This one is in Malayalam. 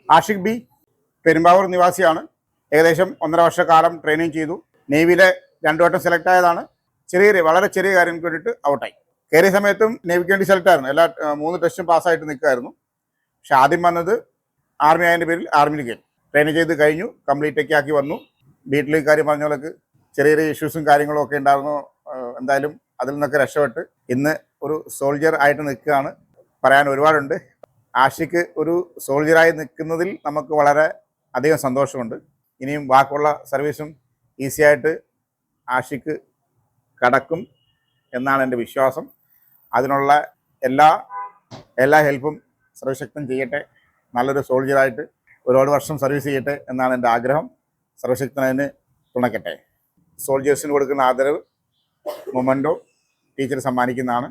ആഷിഖ് ബി പെരുമ്പാവൂർ നിവാസിയാണ്. ഏകദേശം 1.5 വർഷക്കാലം ട്രെയിനിങ് ചെയ്തു. നേവിയിലെ 2 വട്ടം സെലക്ട് ആയതാണ്. വളരെ ചെറിയ കാര്യങ്ങൾക്ക് വേണ്ടിയിട്ട് ഔട്ടായി. കയറിയ സമയത്തും നേവിക്ക് വേണ്ടി സെലക്ട് ആയിരുന്നു. 3 ടെസ്റ്റും പാസ്സായിട്ട് നിൽക്കുമായിരുന്നു. പക്ഷെ ആദ്യം വന്നത് ആർമി ആയതിൻ്റെ പേരിൽ ആർമിയിൽ കയറി. ട്രെയിനിങ് ചെയ്ത് കഴിഞ്ഞു, കംപ്ലീറ്റ് ഒക്കെ ആക്കി വന്നു. വീട്ടിൽ കാര്യം പറഞ്ഞ പോലെ ചെറിയ ഇഷ്യൂസും കാര്യങ്ങളും ഒക്കെ ഉണ്ടായിരുന്നു. എന്തായാലും അതിൽ നിന്നൊക്കെ രക്ഷപ്പെട്ട് ഇന്ന് ഒരു സോൾജിയർ ആയിട്ട് നിൽക്കുകയാണ്. പറയാൻ ഒരുപാടുണ്ട്. ആഷിക്ക് ഒരു സോൾജിയറായി നിൽക്കുന്നതിൽ നമുക്ക് വളരെ അധികം സന്തോഷമുണ്ട്. ഇനിയും ബാക്കിയുള്ള സർവീസും ഈസി ആയിട്ട് ആഷിക്ക് കടക്കും എന്നാണ് എൻ്റെ വിശ്വാസം. അതിനുള്ള എല്ലാ ഹെൽപ്പും സർവശക്തൻ ചെയ്യട്ടെ. നല്ലൊരു സോൾജിയറായിട്ട് ഒരുപാട് വർഷം സർവീസ് ചെയ്യട്ടെ എന്നാണ് എൻ്റെ ആഗ്രഹം. സർവശക്തൻ അതിന് തുണയ്ക്കട്ടെ. സോൾജിയേഴ്സിന് കൊടുക്കുന്ന ആദരവ് മൊമൻറ്റോ ടീച്ചർ സമ്മാനിക്കുന്നതാണ്.